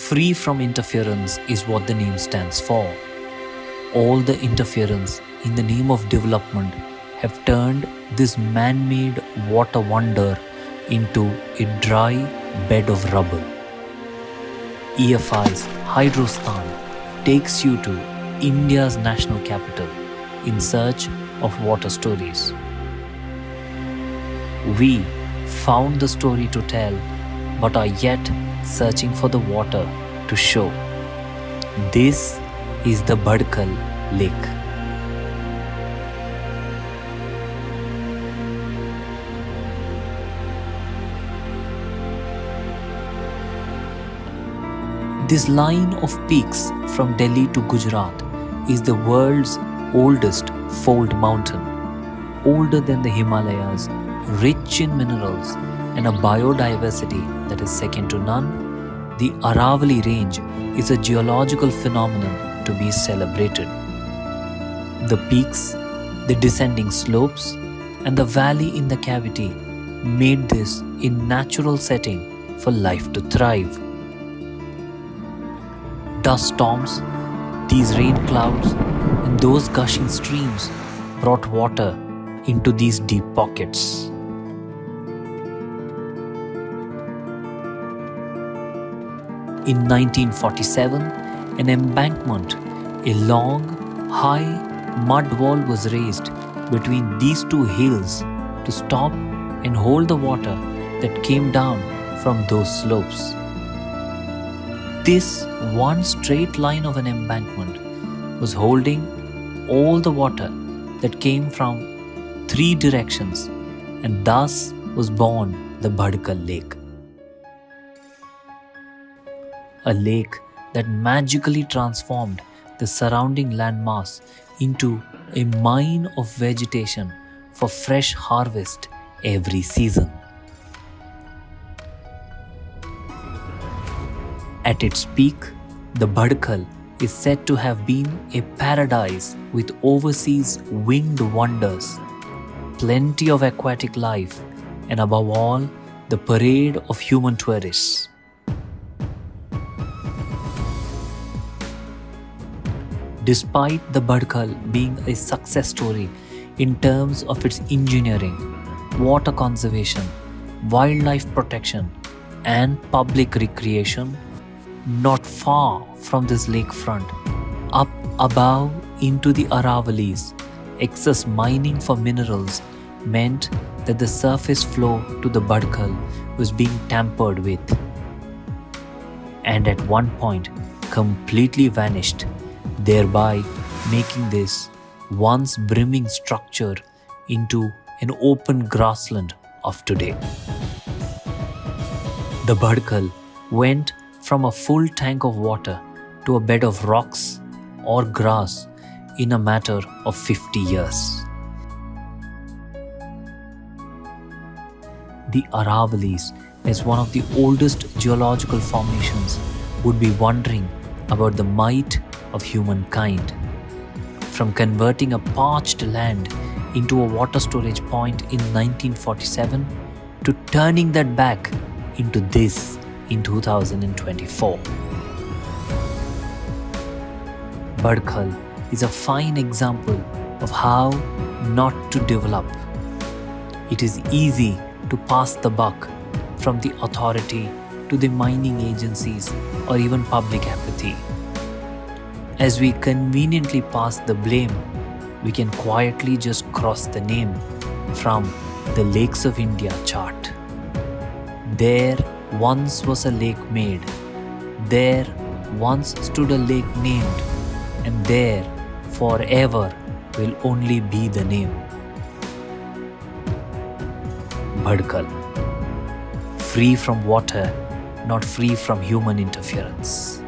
Free from interference is what the name stands for. All the interference in the name of development have turned this man-made water wonder into a dry bed of rubble. E.F.I's Hydrostan takes you to India's national capital in search of water stories. We found the story to tell, but are yet searching for the water to show. This is the Badkhal Lake. This line of peaks from Delhi to Gujarat is the world's oldest fold mountain, older than the Himalayas, rich in minerals and a biodiversity that is second to none. The Aravalli Range is a geological phenomenon to be celebrated. The peaks, the descending slopes, and the valley in the cavity made this a natural setting for life to thrive. Dust storms, these rain clouds, and those gushing streams brought water into these deep pockets. In 1947, an embankment, a long, high mud wall was raised between these two hills to stop and hold the water that came down from those slopes. This one straight line of an embankment was holding all the water that came from three directions, and thus was born the Badkhal Lake. A lake that magically transformed the surrounding landmass into a mine of vegetation for fresh harvest every season. At its peak, the Badkhal is said to have been a paradise with overseas winged wonders, plenty of aquatic life, and above all, the parade of human tourists. Despite the Badkhal being a success story in terms of its engineering, water conservation, wildlife protection, and public recreation, not far from this lakefront, up above into the Aravallis, excess mining for minerals meant that the surface flow to the Badkhal was being tampered with, and at one point completely vanished, thereby making this once brimming structure into an open grassland of today. The Badkhal went from a full tank of water to a bed of rocks or grass in a matter of 50 years. The Aravallis, as one of the oldest geological formations, would be wondering about the might of humankind. From converting a parched land into a water storage point in 1947 to turning that back into this in 2024. Badkhal is a fine example of how not to develop. It is easy to pass the buck from the authority to the mining agencies or even public apathy. As we conveniently pass the blame, we can quietly just cross the name from the Lakes of India chart. There once was a lake made, there once stood a lake named, and there forever will only be the name. Badkhal, free from water, not free from human interference.